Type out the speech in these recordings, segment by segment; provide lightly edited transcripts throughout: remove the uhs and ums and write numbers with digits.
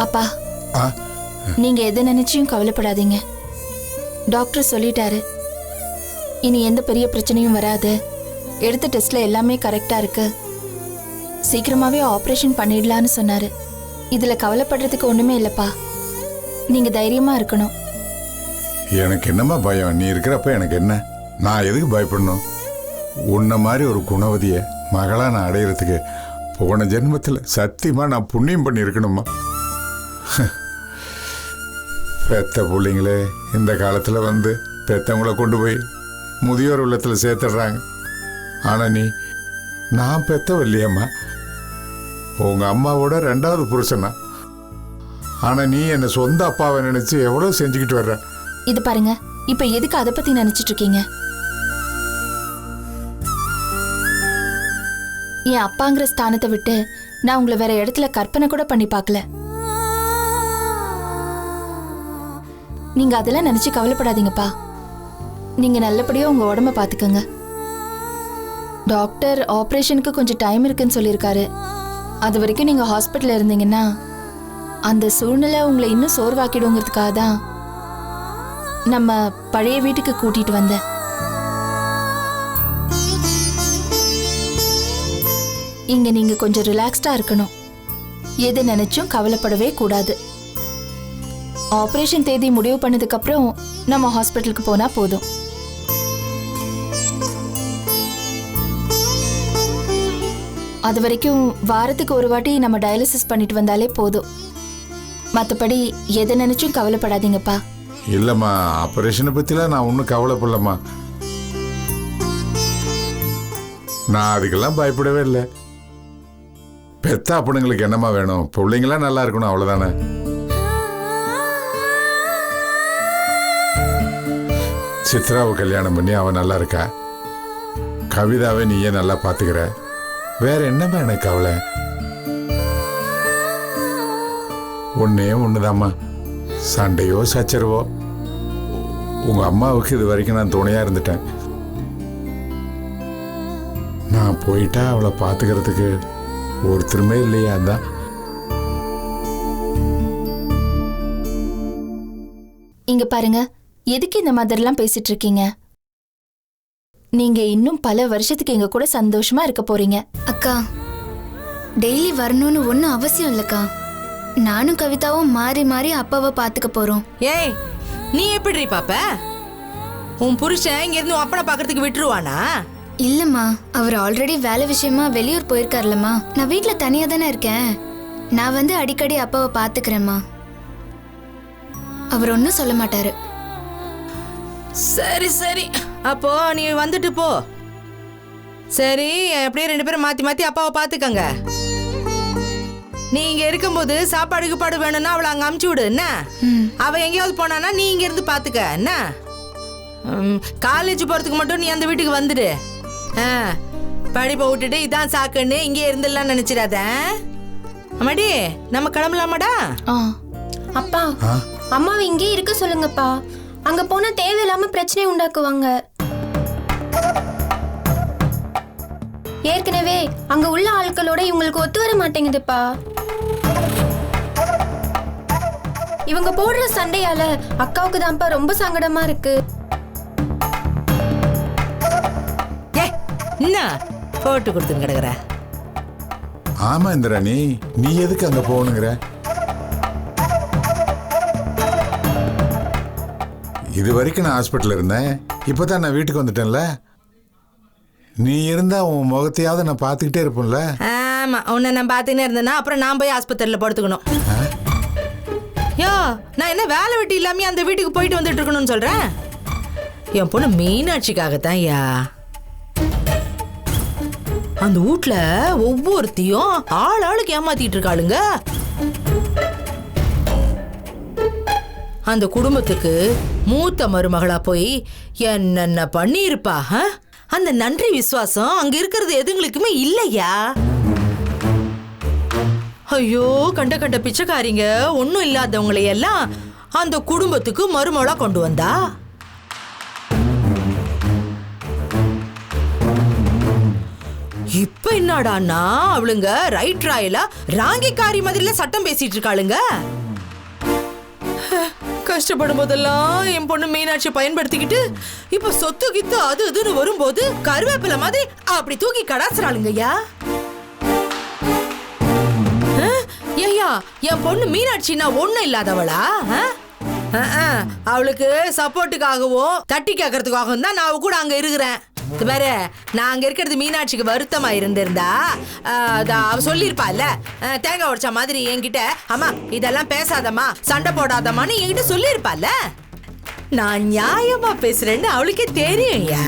அப்பா, ஆ நீங்க எதை நினைச்சியும் கவலைப்படாதீங்க. டாக்டர் சொல்லிட்டாரு, இனி எந்த பெரிய பிரச்சனையும் வராது. எடுத்த டெஸ்ட்ல எல்லாமே கரெக்டா இருக்கு. சீக்கிரமாவே ஆபரேஷன் பண்ணிடலான்னு சொன்னாரு. இதுல கவலைப்படுறதுக்கு ஒண்ணுமே இல்லப்பா. நீங்க தைரியமா இருக்கணும். எனக்கு என்னம்மா பயம்? நீ இருக்கிறப்ப எனக்கு என்ன? நான் எதுக்கு பயப்படணும்? உன்ன மாதிரி ஒரு குணவதிய மகளா நான் அடையிறதுக்கு போன ஜென்மத்தில் சத்தியமா நான் புண்ணியம் பண்ணி இருக்கணுமா? பெத்த பிள்ளைங்களே இந்த காலத்துல வந்து பெத்தவங்கள கொண்டு போய் முதியோர் உள்ளத்துல சேர்த்துடுறாங்க. ஆனா நான் பெத்தவ இல்லையம்மா, உங்க அம்மாவோட 2வது புருஷனா. ஆனா நீ என்ன சொந்த அப்பாவை நினைச்சு எவ்வளவு செஞ்சுக்கிட்டு வர்ற. இது பாருங்க, இப்ப எதுக்கு அதை பத்தி நினைச்சிட்டு இருக்கீங்க? என் அப்பாங்கிற ஸ்தானத்தை விட்டு நான் உங்களை வேற இடத்துல கற்பனை கூட பண்ணி பார்க்கல. நீங்க அதெல்லாம் நினைச்சு கவலைப்படாதீங்கப்பா. நீங்க நல்லபடியா உங்க உடம்ப பாத்துக்கங்க. டாக்டர் ஆபரேஷனுக்கு கொஞ்சம் டைம் இருக்குன்னு சொல்லியிருக்காரு. அது வரைக்கும் நீங்க ஹாஸ்பிட்டல்ல இருந்தீங்கன்னா அந்த சூழ்நிலை உங்களை இன்னும் சோர்வாக்கிடுங்கிறதுக்காக தான் நம்ம பழைய வீட்டுக்கு கூட்டிட்டு வந்தேன். இங்க நீங்க கொஞ்சம் ரிலாக்ஸ்டா இருக்கணும். எது நினைச்சும் கவலைப்படவே கூடாது. ஆபரேஷன் தேதி முடிவு பண்ணதுக்கு அப்புறம் நம்ம ஹாஸ்பிட்டலுக்கு போனா போதும். அது வரைக்கும் வாரத்துக்கு ஒரு வாட்டி நம்ம டயாலிசிஸ் பண்ணிட்டு வந்தாலே போதும். மற்றபடி எதை நினைச்சும் கவலைப்படாதீங்கப்பா. இல்லம்மா, ஆபரேஷனை பத்திலாம் நான் ஒன்றும் கவலைப்படலம்மா. நான் அதுக்கெல்லாம் பயப்படவே இல்லை. பெத்த அப்பனுங்களுக்கு என்னம்மா வேணும்? பிள்ளைங்களாம் நல்லா இருக்கணும், அவ்வளவுதானே. சித்ராவை கல்யாணம் பண்ணி அவ நல்லா இருக்கா. கவிதாவை நீயே நல்லா பாத்துக்கிற. வேற என்னம்மா எனக்கு கவலை? ஒன்னே ஒண்ணுதாம்மா, சண்டையோ சச்சரவோ. உங்க அம்மாவுக்கு இது வரைக்கும் நான் துணையா இருந்துட்டேன். நான் போயிட்டா அவளை பாத்துக்கிறதுக்கு ஒருத்தருமே இல்லையா? அதான். இங்க பாருங்க, எதுக்கு இந்த மாதிரிலாம் பேசிட்டு இருக்கீங்க? நீங்க இன்னும் பல வருஷத்துக்கு எங்க கூட சந்தோஷமா இருக்க போறீங்க. அக்கா, டெய்லி வரணும்னு ஒன்றும் அவசியம் இல்லக்கா. நானும் கவிதாவும் மாறி மாறி அப்பாவை பாத்துக்க போறோம். ஏய், நீ எப்படி பாப்ப? உன் புருஷன் இங்க இருந்து அப்பனை பாக்குறதுக்கு விட்டுருவானா? இல்லம்மா, அவர் ஆல்ரெடி வேலை விஷயமா வெளியூர் போயிருக்காருலம்மா. நான் வீட்டுல தனியா தானே இருக்கேன். நான் வந்து அடிக்கடி அப்பாவை பாத்துக்கிறேம்மா. அவர் ஒன்னும் சொல்ல மாட்டாரு. சரி சரி, அப்போ நீ வந்துட்டு போ. சரி, அப்படியே 2 பேரும் மாத்தி மாத்தி அப்பாவை பாத்துக்கங்க. நீ இங்க இருக்கும்போது சாப்பாடு கீப்பாடு வேணும்னா அவளை அங்க அமுச்சு விடு என்ன. அவ எங்கேயாவது போனானா நீ இங்க இருந்து பாத்துக்க என்ன. காலேஜ் போறதுக்கு மட்டும் நீ அந்த வீட்டுக்கு வந்துடு. படிப்பை விட்டுட்டு இதான் சாக்குன்னு இங்கே இருந்துடலாம் நினைச்சிடாத. அம்மாடி, நம்ம கிளம்பலாமாடா? அப்பா, அம்மாவை இங்கே இருக்க சொல்லுங்கப்பா. அங்க போனா தேவையில்லாம பிரச்சனை உண்டாக்குவாங்க. ஏற்கனவே அங்க உள்ள ஆட்களோட இவங்களுக்கு ஒத்து வர மாட்டேங்குதுப்பா. இவங்க போடுற சண்டையால அக்காவுக்கு தான்ப்பா ரொம்ப சங்கடமா இருக்கு. என்ன போட்டு கொடுத்துன்னு கிடக்குற? ஆமா இந்திராணி, நீ எதுக்கு அங்க போகணுங்கிற? இது வரைக்கும் நான் ஹாஸ்பிட்டல் இருந்தேன். இப்பதான் நான் வீட்டுக்கு வந்துட்டேன்ல. நீ இருந்தா உன் முகத்தையாவது நான் பார்த்துக்கிட்டே இருப்பேன்ல. ஆமா, உன்னை நான் பார்த்துக்கிட்டே இருந்தேன்னா அப்புறம் நான் போய் ஆஸ்பத்திரியில் படுத்துக்கணும். யோ, நான் என்ன வேலை வெட்டி இல்லாம அந்த வீட்டுக்கு போயிட்டு வந்துட்டு இருக்கணும்னு சொல்றேன். என் பொண்ணு மீனாட்சிக்காகத்தான். யா, அந்த வீட்ல ஒவ்வொருத்தையும் ஆளுக்கு ஏமாத்திட்டு இருக்காளுங்க. அந்த குடும்பத்துக்கு மூத்த மருமகளா போய் என்னென்ன பண்ணி இருப்பா. அந்த நன்றி விசுவாசம் அங்க இருக்கிறது எதுங்களுக்குமே இல்லையா? ஐயோ, கண்ட கண்ட பிச்சைக்காரிங்க ஒன்னும் இல்லாதவங்களை எல்லாம் அந்த குடும்பத்துக்கு மருமகளா கொண்டு வந்தா. இப்ப என்னடான்னா அவளுங்க ரைட் ராயலா ராங்கிக்காரி மாதிரில சட்டம் பேசிட்டு இருக்காளுங்க. கஷ்டப்படும் போதெல்லாம் என் பொண்ணு மீனாட்சி பயன்படுத்திக்கிட்டு இப்ப சொத்து கித்து அது இதுன்னு வரும்போது கருவேப்பிலை மாதிரி அப்படி தூக்கி கடாசுறாளுங்கய்யா. ஐயா, என் பொண்ணு மீனாட்சினா ஒண்ணும் இல்லாதவளா? அவளுக்கு சப்போர்ட்டுக்காகவும் தட்டி கேட்கறதுக்காகவும் தான் நான் கூட அங்க இருக்கிறேன். வேற நான் அங்க இருக்கிறது மீனாட்சிக்கு வருத்தமா இருந்திருந்தா அவ சொல்லிருப்பால, தேங்காய் உடைச்ச மாதிரி என்கிட்ட, அம்மா இதெல்லாம் பேசாதம்மா சண்டை போடாதம்மான்னு என்கிட்ட சொல்லிருப்பால. நான் நியாயமா பேசுறேன்னு அவளுக்கே தெரியும்யா.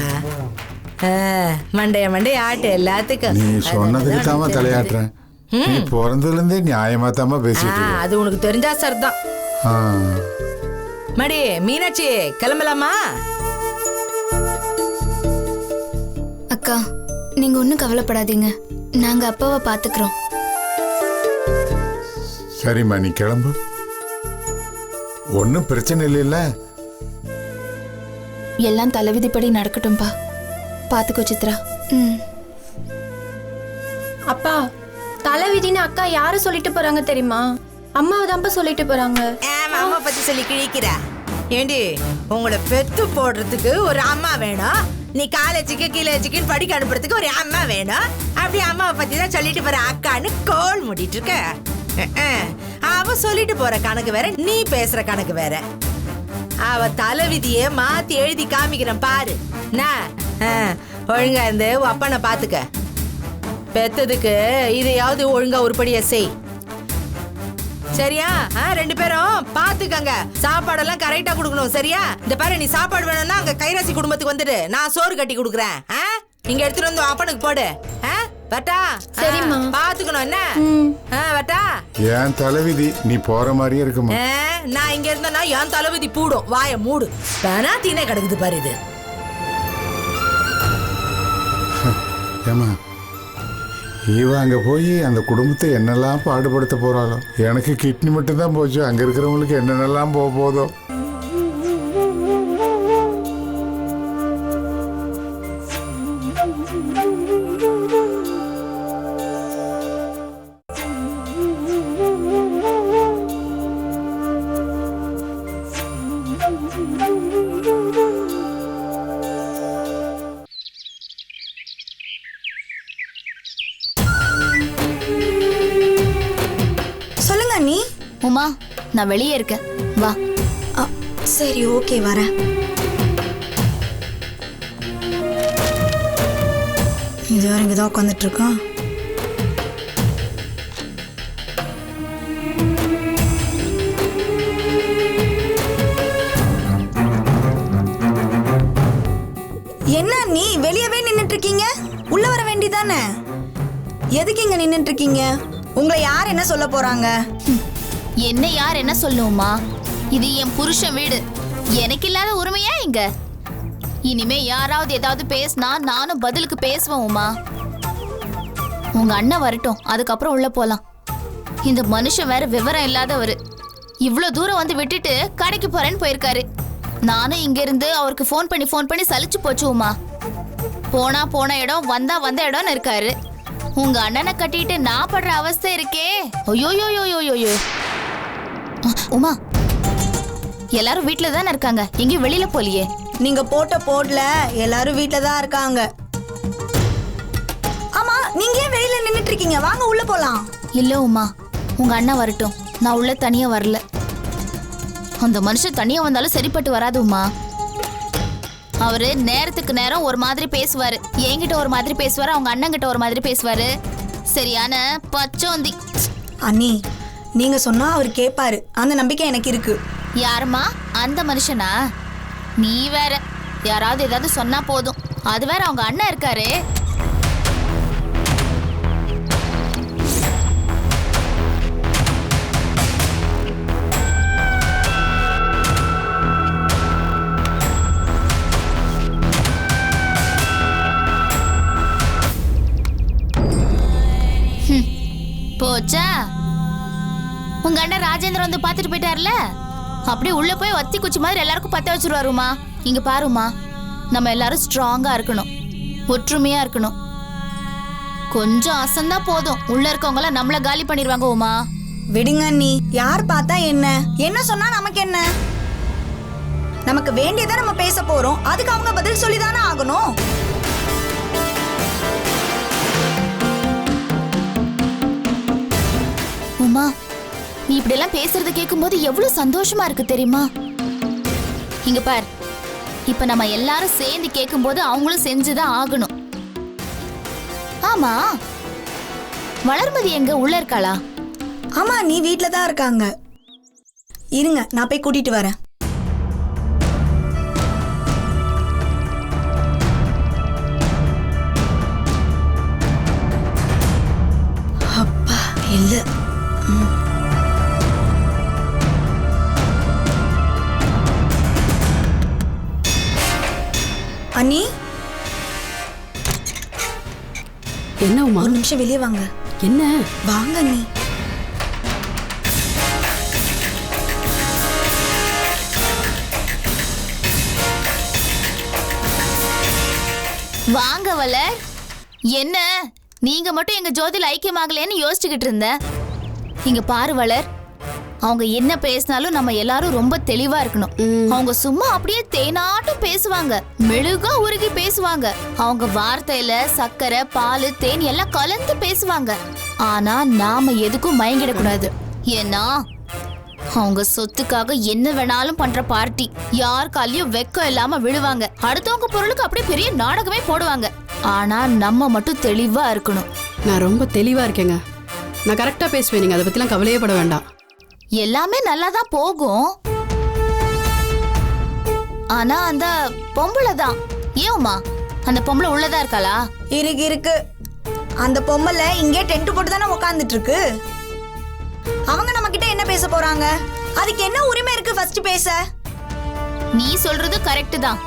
மண்டைய ஆட்டு எல்லாத்துக்கும். நீ சொன்னதுக்கு தாமா தலையாட்டுறேன். நீ பிறந்ததுல இருந்தே நியாயமா தாமா பேசிட்டு. அது உனக்கு தெரிஞ்சா சார் தான். மடி மீனாட்சி கிளம்பலாமா? அக்கா, நீங்க ஒன்றும் கவலைப்படாதீங்க, நாங்க அப்பாவை பாத்துக்கிறோம். சரிம்மா, நீ கிளம்பு. ஒன்னும் பிரச்சனை இல்லைல்ல. எல்லாம் தலைவிதிப்படி நடக்கட்டும்பா. பாத்துக்கோ சித்ரா. அப்பா, தலைவிதின்னு அக்கா யாரு சொல்லிட்டு போறாங்க தெரியுமா? அம்மாவை தான்ப்பா சொல்லிட்டு போறாங்க. அம்மா பத்தி சொல்லி கிழிக்கிற ஏண்டி? உங்களை பெத்து போடுறதுக்கு ஒரு அம்மா வேணும், நீ காலேஜுக்கு கீழேஜுக்குன்னு படிக்க அனுப்புறதுக்கு ஒரு அம்மா வேணும். அப்படி அம்மாவை பத்தி தான் சொல்லிட்டு போற அக்கான்னு கோல் மூடிட்டு இருக்க. அவ சொல்லிட்டு போற கணக்கு வேற, நீ பேசுற கணக்கு வேற. அவ தலைவிதிய மாத்தி எழுதி காமிக்கிறேன் பாரு. ஒழுங்கா இருந்து அப்பனை பாத்துக்க. பெத்ததுக்கு இதையாவது ஒழுங்கா உருப்படியா செய், சரியா? ரெண்டு பேரும் பாத்துக்கங்க, சாப்பாடெல்லாம் கரெக்டா குடுக்கணும், சரியா? இந்த பாரு, நீ சாப்பாடு வேணும்னா அங்க கைராசி குடும்பத்துக்கு வந்துடு, நான் சோறு கட்டி குடுக்குறேன். இங்க எடுத்துட்டு வந்து அப்பனுக்கு போடு. வட்டா? சரிம்மா. பாத்துக்கணும் என்ன? வட்டா? என் தலைவிதி நீ போற மாதிரியே இருக்குமா? நான் இங்க இருந்தேன்னா என் தலைவிதி பூடும். வாய மூடு. வேணா தீனே கிடக்குது பாரு இது. ஏமா, இவ அங்க போய் அந்த குடும்பத்தை என்னெல்லாம் பாடுபடுத்த போறாளோ. எனக்கு கிட்னி மட்டும் தான் போச்சு, அங்க இருக்கிறவங்களுக்கு என்னென்னலாம் போக போதோ. உமா, நான் வெளியே இருக்கேன், வா. சரி, ஓகே, வரேன். இதுவரை இங்கதான் உட்காந்துட்டு இருக்கான். என்ன நீ வெளியவே நின்னுட்டு இருக்கீங்க? உள்ள வர வேண்டியதானே? எதுக்கு இங்க நின்னுட்டு இருக்கீங்க? உங்களை யார் என்ன சொல்ல போறாங்க? என்ன யார் என்ன சொல்லுமா? இது என் புருஷன் வீடு, எனக்கு இல்லாத உரிமையா இங்க? இனிமே யாராவது ஏதாவது பேசினா நானும் பதிலுக்கு பேசுவேன் உமா. உங்க அண்ணன் வரட்டும், அதுக்கப்புறம் உள்ள போலாம். இந்த மனுஷன் வேற விவரம் இல்லாதவரு. இவ்வளவு தூரம் வந்து விட்டுட்டு கடைக்கு போறேன்னு போயிருக்காரு. நானும் இங்க இருந்து அவருக்கு ஃபோன் பண்ணி சலிச்சு போச்சு உமா. போன இடம் வந்த இடம்னு இருக்காரு. உங்க அண்ணனை கட்டிட்டு நான் படுற அவஸ்தை இருக்கே. ஐயோயோயோயோயோ. உமா, எல்லாரும் வீட்டுல தானே இருக்காங்க, எங்கேயும் வெளியில போலியே? நீங்க போடல எல்லாரும் வீட்டுல தான் இருக்காங்க. ஆமா, நீங்க ஏன் வெளியில நின்னுட்டு இருக்கீங்க? வாங்க உள்ள போலாம். இல்ல உமா, உங்க அண்ணன் வரட்டும், நான் உள்ள தனியா வரல. அந்த மனுஷன் தனியா வந்தாலும் சரிப்பட்டு வராது உமா. அவரு நேரத்துக்கு நேரம் ஒரு மாதிரி பேசுவாரு, என்கிட்ட ஒரு மாதிரி பேசுவாரு, அவங்க அண்ணன் கிட்ட ஒரு மாதிரி பேசுவாரு. சரியான பச்சோந்தி. அண்ணி, நீங்க சொன்னா அவர் கேட்பாரு, அந்த நம்பிக்கை எனக்கு இருக்கு. யாருமா அந்த மனுஷனா? நீ வேற, யாராவது ஏதாவது சொன்னா போதும். அது வேற அவங்க அண்ணன் இருக்காரு. போச்சா? உங்க அண்ணன் ராஜேந்திரன் வந்து பாத்துட்டு போயிட்டாருல, அப்படியே உள்ள போய் வத்தி குச்சி மாதிரி எல்லாருக்கும் பத்த வச்சிருவாருமா. இங்க பாருமா, நம்ம எல்லாரும் ஸ்ட்ராங்கா இருக்கணும், ஒற்றுமையா இருக்கணும். கொஞ்சம் அசந்தா போதும், உள்ள இருக்கவங்கள நம்மள காலி பண்ணிடுவாங்க உமா. விடுங்க அண்ணி, யார் பார்த்தா என்ன, என்ன சொன்னா நமக்கு என்ன? நமக்கு வேண்டியதை நம்ம பேச போறோம், அதுக்கு அவங்க பதில் சொல்லிதானே ஆகணும். உமா, நீ இப்படி எல்லாம் பேசுறத கேட்கும்போது எவ்வளவு சந்தோஷமா இருக்கு தெரியுமா? இங்க பார், இப்ப நம்ம எல்லாரும் சேர்ந்து கேட்கும்போது அவங்களும் செஞ்சுதான் ஆகணும். ஆமா, வளர்மதி எங்க, உள்ள இருக்காளா? ஆமா, நீ வீட்ல தான் இருக்காங்க. இருங்க, நான் போய் கூட்டிட்டு வரேன். அப்பா இல்ல. அண்ணி, என்ன உமா? ஒரு நிமிஷம் வெளியே வாங்க. என்ன? வாங்க அண்ணி. வாங்க வளர். என்ன நீங்க மட்டும் எங்க ஜோதில ஐக்கியமாகலன்னு யோசிச்சுக்கிட்டு இருந்த. இங்க பாரு வளர், அவங்க என்ன பேசினாலும் நம்ம எல்லாரும் ரொம்ப தெளிவா இருக்கணும். அவங்க சும்மா அப்படியே தேனாட்டம் பேசுவாங்க, மெழுகா உருகி பேசுவாங்க. அவங்க வார்த்தையில சர்க்கரை, பால், தேன் எல்லாம் கலந்து பேசுவாங்க. ஆனா நாம எதுக்கும் மயங்கிடக்கூடாது. ஏன்னா அவங்க சொத்துக்காக என்ன வேணாலும் பண்ற பார்ட்டி. யார் காலையும் வெக்கம் இல்லாம விழுவாங்க. அடுத்தவங்க பொருளுக்கு அப்படியே பெரிய நாடகமே போடுவாங்க. ஆனா நம்ம மட்டும் தெளிவா இருக்கணும். நான் ரொம்ப தெளிவா இருக்கேங்க. நான் கரெக்டா பேசுவேன், நீங்க அதை பத்திலாம் கவலையே பட வேண்டாம். எல்லாமே நல்லாதான் போகும். ஆனா அந்த பொம்பளை தான். ஏமா அந்த பொம்பளை உள்ளதா இருக்காளா? இருக்கு. அந்த பொம்மல இங்கே டென்ட் போட்டு தானே உட்காந்துட்டு இருக்கு. அவங்க நம்ம கிட்ட என்ன பேச போறாங்க? அதுக்கு என்ன உரிமை இருக்கு ஃபர்ஸ்ட் பேச? நீ சொல்றது கரெக்ட் தான்.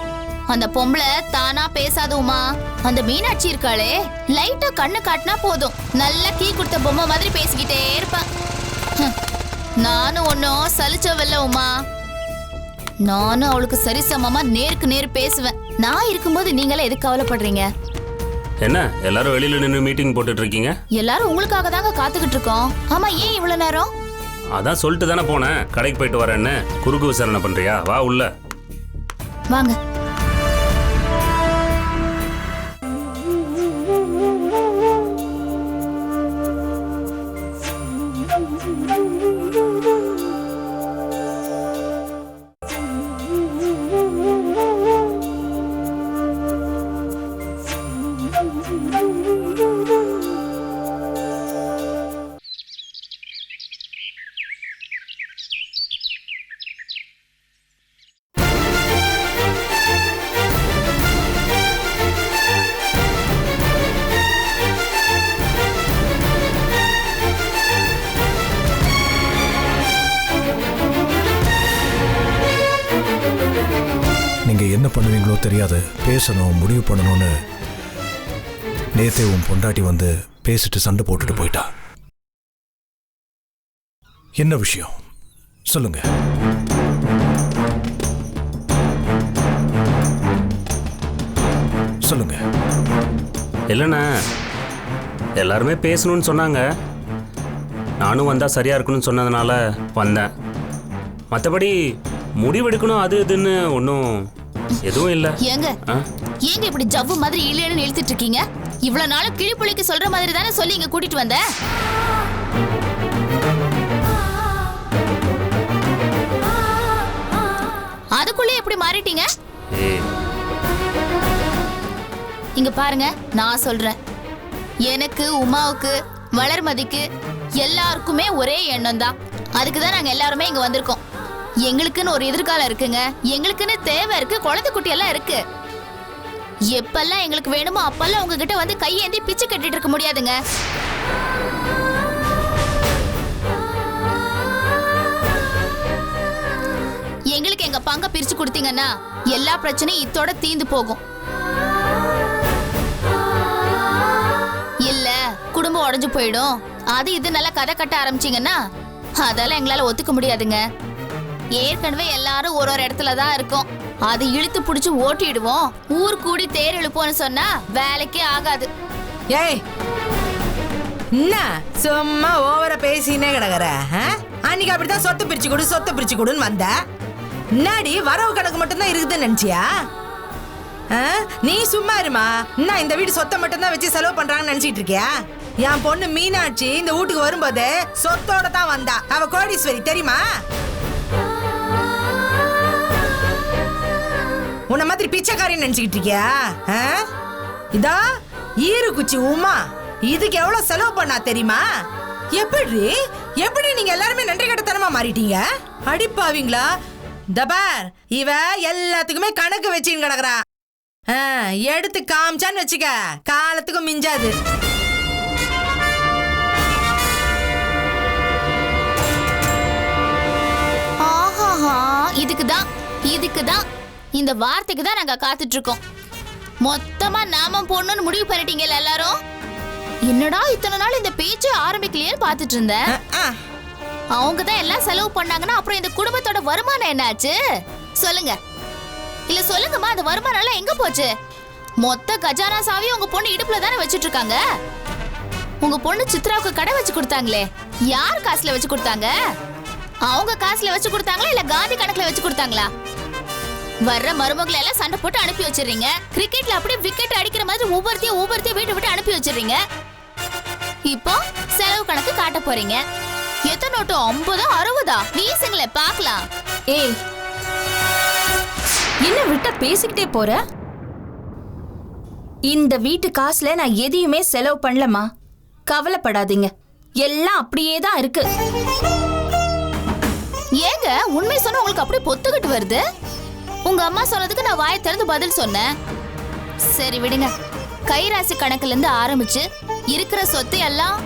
அந்த பொம்பளை தானா பேசாதுமா. அந்த மீனாட்சி இருக்காளே, லைட்டா கண்ணு காட்டினா போதும், நல்லா கீ கொடுத்த பொம்மை மாதிரி பேசிக்கிட்டே இருப்பா. நானும் ஒன்னும் சலிச்சவல்ல உமா. நானும் அவளுக்கு சரிசமமா நேருக்கு நேர் பேசுவேன். நான் இருக்கும்போது நீங்களே எதுக்கு கவலைப்படுறீங்க? என்ன எல்லாரும் வெளியில நின்று மீட்டிங் போட்டுட்டு இருக்கீங்க? எல்லாரும் உங்களுக்காக தாங்க காத்துக்கிட்டு இருக்கோம். ஆமா, ஏன் இவ்வளவு நேரம்? அதான் சொல்லிட்டு தானே போனேன், கடைக்கு போயிட்டு வரேன்னு. குறுக்கு விசாரணை பண்றியா? வா உள்ள வாங்க. நீங்க என்ன பண்ணுவீங்களோ தெரியாது, பேசணும், முடிவு பண்ணணும்னு நேத்தே உன் பொண்டாட்டி வந்து பேசிட்டு சண்டை போட்டுட்டு போயிட்டா. என்ன விஷயம் சொல்லுங்க. சொல்லுங்க. இல்லைண்ணா, எல்லாருமே பேசணும்னு சொன்னாங்க. நானும் வந்தா சரியா இருக்கணும்னு சொன்னதுனால வந்தேன். மற்றபடி முடிவெடுக்கணும் அது இதுன்னு ஒன்றும் எதுவும் இல்லை. ஏங்க இப்படி ஜவ்வு மாதிரி இல்லைன்னு இழுத்துட்டு இருக்கீங்க? இவ்வளவு நாள் கிளிப்புளிக்கு சொல்ற மாதிரி தானே சொல்லி இங்க கூட்டிட்டு வந்த. அதுக்குள்ளே எப்படி மாறிட்டீங்க? இங்க பாருங்க, நான் சொல்றேன். எனக்கு, உமாவுக்கு, வளர்மதிக்கு எல்லாருக்குமே ஒரே எண்ணம் தான். அதுக்கு தான் நாங்க எல்லாருமே இங்க வந்திருக்கோம். எங்களுக்குன்னு ஒரு எதிர்காலம் இருக்குங்க. எங்களுக்குன்னு தேவை இருக்கு, குழந்தை குட்டி எல்லாம் இருக்கு. எப்பெல்லாம் எங்களுக்கு வேணுமோ அப்பெல்லாம் உங்ககிட்ட வந்து கையேந்தி பிச்சை கட்டிட்டு இருக்க முடியாதுங்க. எங்களுக்கு எங்க பங்க பிரிச்சு கொடுத்தீங்கன்னா எல்லா பிரச்சனையும் இத்தோட தீந்து போகும். இல்ல குடும்பம் உடைஞ்சு போயிடும், அது இது நல்லா கதை கட்ட ஆரம்பிச்சீங்கன்னா அதெல்லாம் எங்களால ஒத்துக்க முடியாதுங்க. ஏற்கனவே எல்லாரும் ஒரு ஒரு இடத்துல தான் இருக்கோம். அது இழுத்து பிடிச்சு ஓட்டிடுவோம். ஊர் கூடி தேர் எழுப்போன்னு சொன்னா வேலைக்கே ஆகாது. ஏய் என்ன சும்மா ஓவரா பேசினே கிடக்குற? அன்னைக்கு அப்படித்தான் சொத்தை பிரிச்சு கொடுன்னு வந்த. முன்னாடி வரவு கணக்கு மட்டும்தான் இருக்குதுன்னு நினைச்சியா? நீ சும்மா இருமா. என்ன இந்த வீடு சொத்தை மட்டும்தான் வச்சு செலவு பண்றாங்கன்னு நினைச்சிட்டு இருக்கியா? என் பொண்ணு மீனாட்சி இந்த வீட்டுக்கு வரும்போது சொத்தோட தான் வந்தா. அவ கோடீஸ்வரி தெரியுமா? உன்ன மாதிரி பிச்சைக்காரின்னு நினைச்சுக்கிட்டு இருக்கியா? இதா ஈரு குச்சி உமா, இதுக்கு எவ்வளவு செலவு பண்ணா தெரியுமா? எப்படி நீங்க எல்லாருமே நன்றி கட்டத்தனமா மாறிட்டீங்க? அடிப்பாவீங்களா? தபார் இவ எல்லாத்துக்குமே கணக்கு வச்சுன்னு கிடக்குறா. எடுத்து காமிச்சான்னு வச்சுக்க, காலத்துக்கும் மிஞ்சாது. ஆஹாஹா, இதுக்குதான் இந்த வார்த்தைக்கு தான் நாங்க காத்துட்டு இருக்கோம். மொத்தமா நாம போடணும்னு முடிவு பண்ணிட்டீங்கல்ல எல்லாரும். என்னடா இத்தனை நாள் இந்த பேச்சு ஆரம்பிக்கலையேன்னு பாத்துட்டு இருந்தேன். அவங்க தான் எல்லாம் செலவு பண்ணாங்கன்னா அப்புறம் இந்த குடும்பத்தோட வருமானம் என்னாச்சு சொல்லுங்க? இல்ல சொல்லுங்கம்மா, அந்த வருமானம் எல்லாம் எங்க போச்சு? மொத்த கஜானா சாவி உங்க பொண்ணு இடுப்புல தானே வச்சிட்டு இருக்காங்க. உங்க பொண்ணு சித்ராவுக்கு கடை வச்சு கொடுத்தாங்களே, யார் காசுல வச்சு கொடுத்தாங்க? அவங்க காசுல வச்சு கொடுத்தாங்களா இல்ல காந்தி கணக்குல வச்சு கொடுத்தாங்களா? வர்ற மருமகளை எல்லாம் சண்டை போட்டு அனுப்பி வச்சிடுறீங்க. கிரிக்கெட்ல அப்படியே விக்கெட் அடிக்கிற மாதிரி ஒவ்வொருத்தையும் வீட்டை விட்டு அனுப்பி வச்சிடுறீங்க. இப்போ செலவு கணக்கு காட்ட போறீங்க. எத்தனை நோட்டு? 50 60 வீசுங்களே பாக்கலாம். ஏய், என்ன விட்டா பேசிக்கிட்டே போற? இந்த வீட்டு காசுல நான் எதையுமே செலவு பண்ணலமா, கவலைப்படாதீங்க. எல்லாம் அப்படியே தான் இருக்கு. ஏங்க உண்மை சொன்ன உங்களுக்கு அப்படியே பொத்துக்கிட்டு வருது? உங்க அம்மா சொன்னதுக்கு நான் வாயை திறந்து பதில் சொன்னேன். சரி விடுங்க. கைராசி கணக்குல இருந்து ஆரம்பிச்சு இருக்கிற சொத்து எல்லாம்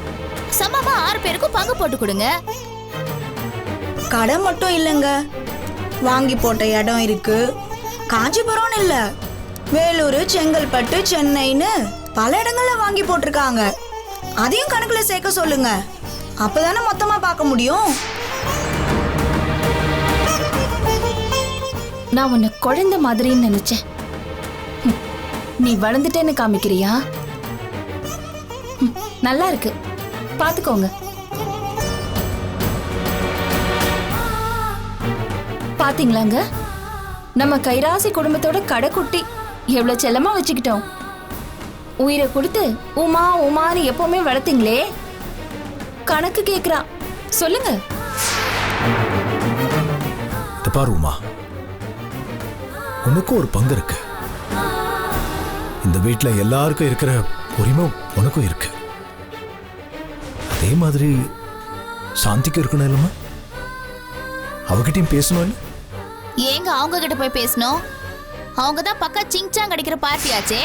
சமமா 6 பேருக்கும் பங்கு போட்டு கொடுங்க. கடை மட்டும் இல்லைங்க, வாங்கி போட்ட இடம் இருக்கு. காஞ்சிபுரம் இல்ல, வேலூர், செங்கல்பட்டு, சென்னைன்னு பல இடங்கள்ல வாங்கி போட்டிருக்காங்க. அதையும் கணக்குல சேர்க்க சொல்லுங்க, அப்பதானே மொத்தமா பார்க்க முடியும். நான் உன்னை குழந்தை மாதிரின்னு நினைச்சேன். நீ வளர்ந்துட்டேன்னு காமிக்கிறியா? நல்லா இருக்கு, பாத்துக்கோங்க. பாத்தீங்களாங்க, நம்ம கைராசி குடும்பத்தோட கடைக்குட்டி எவ்வளவு செல்லமா வச்சுக்கிட்டோம். உயிரை கொடுத்து உமா உமான்னு எப்பவுமே வளர்த்தீங்களே, கணக்கு கேக்குறா. சொல்லுங்க. பாரு உமா, உனக்கும் ஒரு பங்கு இருக்கு. இந்த வீட்டுல எல்லாருக்கும் இருக்கிற உரிமை உனக்கும் இருக்கு. அதே மாதிரி சாந்திக்கு இருக்கணும் இல்லம்மா? அவகிட்டையும் பேசணும் இல்ல? ஏங்க அவங்க கிட்ட போய் பேசணும்? அவங்க தான் பக்கா சிங்சாங் அடிக்கிற பார்ட்டியாச்சே.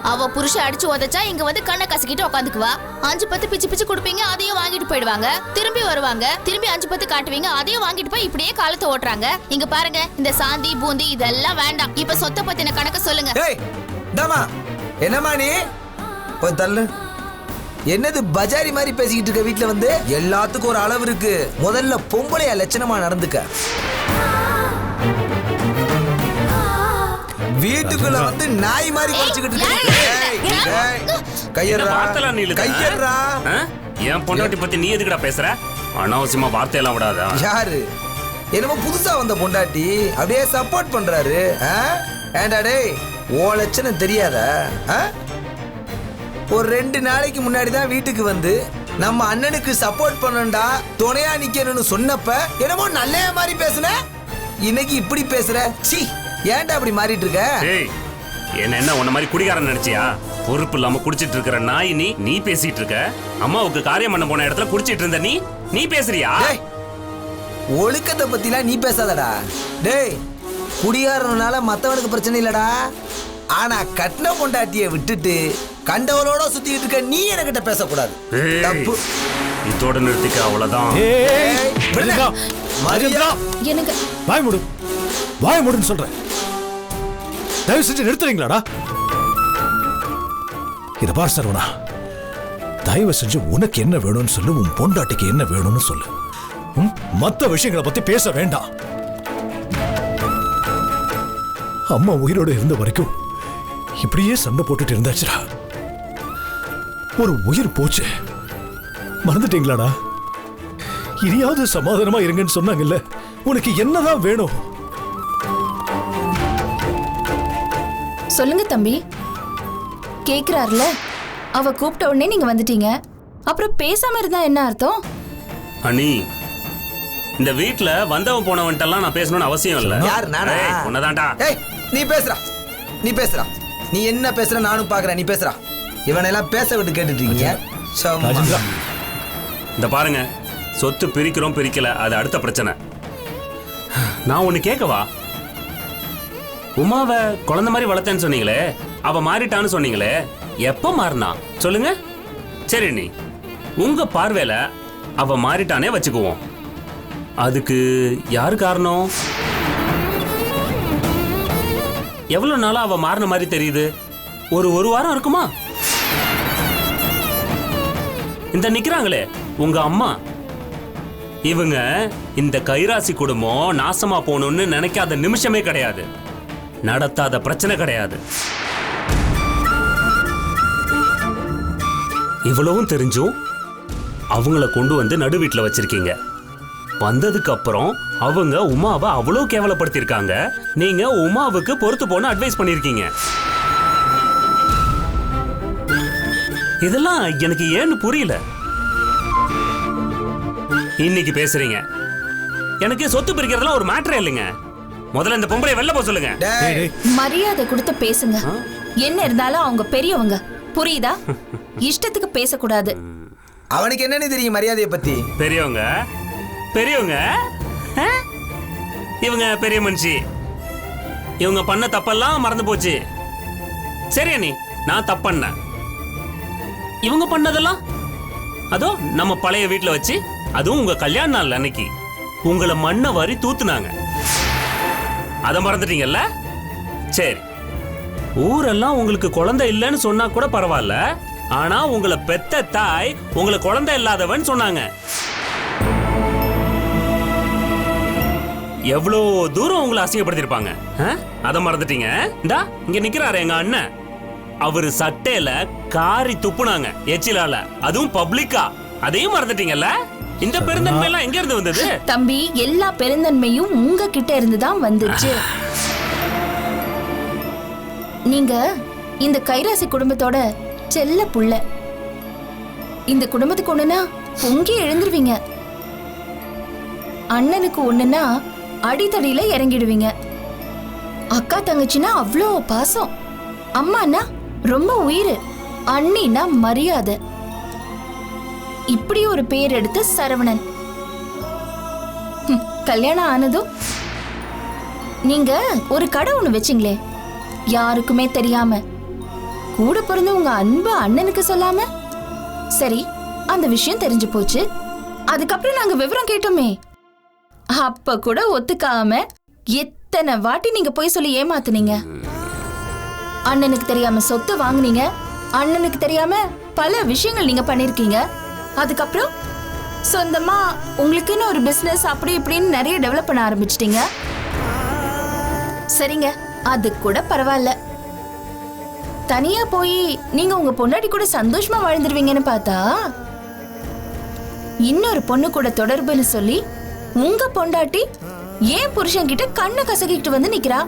அவ புருஷ அடிச்சு உதச்சா இங்க வந்து கண்ணை கசக்கிட்டு உட்காந்துக்குவா. 5-10 பிச்சு கொடுப்பீங்க, அதையும் வாங்கிட்டு போயிடுவாங்க. திரும்பி வருவாங்க, திரும்பி 5-10 காட்டுவீங்க, அதையும் வாங்கிட்டு போய் இப்படியே காலத்தை ஓட்டுறாங்க. இங்க பாருங்க, இந்த சாந்தி பூந்தி இதெல்லாம் வேண்டாம். இப்ப சொத்தை பத்தின கணக்க சொல்லுங்க. என்னமா நீ போய் தள்ளு. என்னது பஜாரி மாதிரி பேசிக்கிட்டு இருக்க? வீட்டுல வந்து எல்லாத்துக்கும் ஒரு அளவு இருக்கு. முதல்ல பொம்பளையா லட்சணமா நடந்துக்க. வீட்டுக்குள்ள வந்து நாய் மாதிரி குறைச்சுக்கிட்டு கையறா. என் பொண்டாட்டி பத்தி நீ எதுக்குடா பேசுற? அனாவசியமா வார்த்தையெல்லாம் விடாதா? யாரு? என்னமோ புதுசா வந்த பொண்டாட்டி அப்படியே சப்போர்ட் பண்றாரு. ஏண்டா டேய், ஓ லட்சணம் தெரியாதா? ஒரு 2 நாளைக்கு முன்னாடி தான் வீட்டுக்கு வந்து நம்ம அண்ணனுக்கு சப்போர்ட் பண்ணணும்டா, துணையா நிக்கணும்னு சொன்னப்ப என்னமோ நல்ல மாதிரி பேசுன. இன்னைக்கு இப்படி பேசுற. சீ, ஏன்டா அப்படி மாறிட்டு இருக்க? என்ன உன்ன மாதிரி குடிகாரன் நினைச்சியா? பொறுப்பு இல்லாம குடிச்சிட்டு இருக்கிற நாய் நீ பேசிட்டு இருக்க. அம்மாவுக்கு காரியம் பண்ண போன இடத்துல குடிச்சிட்டு இருந்த நீ பேசுறியா? ஒழுக்கத்தை பத்திலாம் நீ பேசாதடா. டேய், குடிகாரனால மத்தவனுக்கு பிரச்சனை இல்லடா. ஆனா கட்டின பொண்டாட்டிய விட்டுட்டு கண்டவளோட சுத்திட்டு இருக்க நீ என்கிட்ட பேசக்கூடாது. தப்பு. இதோட நிறுத்திக்க, அவ்வளவுதான். எனக்கு வாய் மூடுன்னு சொல்றேன். தயவு செஞ்சு நிறுத்துறீங்களாடா? இத பார் சரவணா, தயவு செஞ்சு உனக்கு என்ன வேணும்னு சொல்லு, உன் பொண்டாட்டிக்கு என்ன வேணும்னு சொல்லு. மத்த விஷயங்களை பத்தி பேச வேண்டாம். அம்மா உயிரோடு இருந்த வரைக்கும் இப்படியே சண்டை போட்டுட்டு இருந்தாச்சுடா. ஒரு உயிர் போச்சு. மறந்துட்டீங்களாடா? இனியாவது சமாதானமா இருங்கன்னு சொன்னாங்கல்ல. உனக்கு என்னதான் வேணும்? சொல்லுங்க தம்பி. கேக்குறாருல, அவ கூப்பிட்ட உடனே நீங்க வந்துட்டீங்க. அப்புறம் பேசாம இருந்தா என்ன அர்த்தம்? அண்ணி, இந்த வீட்ல வந்தவன் போனவன்ட்டெல்லாம் நான் பேசணும்னு அவசியம் இல்ல. யார் நானா? உன்னதான்டா. ஏய் நீ பேசுறா. நீ என்ன பேசுற நானும் பாக்குறேன். நீ பேசுறா. இவனெல்லாம் பேச விட்டு கேட்டுட்டு இருக்கீங்க. ராஜேந்திரா, இந்த பாருங்க, சொத்து பிரிக்கிறோம் பிரிக்கல அது அடுத்த பிரச்சனை. நான் ஒண்ணு கேட்கவா? உமாவை குழந்தை மாதிரி வளர்த்தேன்னு சொன்னீங்களே, அவ மாறிட்டான்னு சொன்னீங்களே, எப்ப மாறினா சொல்லுங்க? சரி, நீ உங்க பார்வையில அவ மாறிட்டானே வச்சுக்குவோம். அதுக்கு யாரு காரணம்? எவ்வளவு நாளா அவ மாறின மாதிரி தெரியுது? ஒரு வாரம் இருக்குமா? இந்த நிக்கிறாங்களே உங்க அம்மா, இவங்க இந்த கைராசி குடும்பம் நாசமா போகணும்னு நினைக்காத நிமிஷமே கிடையாது, நடத்தாத பிரச்சனை கிடையாது. இவ்வளவும் தெரிஞ்சும் அவங்கள கொண்டு வந்து நடு வீட்டுல வச்சிருக்கீங்க. வந்ததுக்கு அப்புறம் அவங்க உமாவை அவ்வளவு கேவலப்படுத்திருக்காங்க. நீங்க உமாவுக்கு பொறுத்து போன அட்வைஸ் பண்ணிருக்கீங்க. இதெல்லாம் எனக்கு ஏன்னு புரியல. இன்னைக்கு பேசுறீங்க, எனக்கு சொத்து பிரிக்கிறதுலாம் ஒரு மேட்டரே இல்லைங்க. முதல்ல இந்த பொம்பளை வெளில போக சொல்லுங்க. மரியாதை கொடுத்து பேசுங்க. என்ன இருந்தாலும் அவங்க பெரியவங்க, புரியுதா? இஷ்டத்துக்கு பேசக்கூடாது. அவனுக்கு என்னன்னு தெரியும் மரியாதையை பத்தி? பெரியவங்க இவங்க பெரிய மனுஷி. இவங்க பண்ண தப்பெல்லாம் மறந்து போச்சு. சரி அண்ணி, நான் தப்பண்ண. இவங்க பண்ணதெல்லாம் அதோ நம்ம பழைய வீட்டுல வச்சு, அதுவும் உங்க கல்யாண நாள் அன்னைக்கு உங்களை மண்ணை வாரி தூத்துனாங்க. அதை மறந்துட்டீங்கல்ல? சரி, ஊரெல்லாம் உங்களுக்கு குழந்தை இல்லைன்னு சொன்னா கூட பரவாயில்ல, ஆனா உங்களை பெத்த தாய் உங்களை குழந்தை இல்லாதவன் சொன்னாங்க. எவ்வளோ தூரம் உங்களை அசிங்கப்படுத்திருப்பாங்க, அதை மறந்துட்டீங்க? இந்தா இங்க நிக்கிறாரு எங்க அண்ணன், அவரு சட்டையில காரி துப்புனாங்க எச்சிலால, அதுவும் பப்ளிக்கா. அதையும் மறந்துட்டீங்கல்ல? இந்த பெருந்தன்மை எல்லாம் எங்க இருந்து வந்தது? தம்பி, எல்லா பெருந்தன்மையும் உங்க கிட்ட இருந்து தான் வந்துச்சு. நீங்க இந்த கைராசி குடும்பத்தோட செல்ல புள்ள. இந்த குடும்பத்துக்கு ஒண்ணுனா பொங்கி எழுந்துருவீங்க. அண்ணனுக்கு ஒண்ணுனா அடித்தடியில இறங்கிடுவீங்க. அக்கா தங்கச்சினா அவ்வளோ பாசம். அம்மானா ரொம்ப உயிர். அண்ணினா மரியாதை. இப்படி ஒரு பேர் எடுத்து சரவணன். கல்யாணம் ஆனதும் நீங்க ஒரு கடை ஒண்ணு வச்சிங்களே, யாருக்குமே தெரியாம, கூட பிறந்த உங்க அன்பு அண்ணனுக்கு சொல்லாம. சரி, அந்த விஷயம் தெரிஞ்சு போச்சு. அதுக்கப்புறம் நாங்க விவரம் கேட்டோமே, அப்ப கூட ஒத்துக்காம எத்தனை வாட்டி நீங்க போய் சொல்லி ஏமாத்துனீங்க. அண்ணனுக்கு தெரியாம சொத்து வாங்குனீங்க, அண்ணனுக்கு தெரியாம பல விஷயங்கள் நீங்க பண்ணிருக்கீங்க. அதுக்கப்புறம் சொந்தமா உங்களுக்குன்னு ஒரு பிசினஸ் அப்படி இப்படின்னு நிறைய டெவலப் பண்ண ஆரம்பிச்சிட்டீங்க. சரிங்க, அது கூட பரவாயில்ல. தனியா போய் நீங்க உங்க பொண்டாட்டி கூட சந்தோஷமா வாழ்ந்துருவீங்கன்னு பார்த்தா, இன்னொரு பொண்ணு கூட தொடர்புன்னு சொல்லி உங்க பொண்டாட்டி ஏன் புருஷன் கிட்ட கண்ணை கசக்கிட்டு வந்து நிக்கிறா.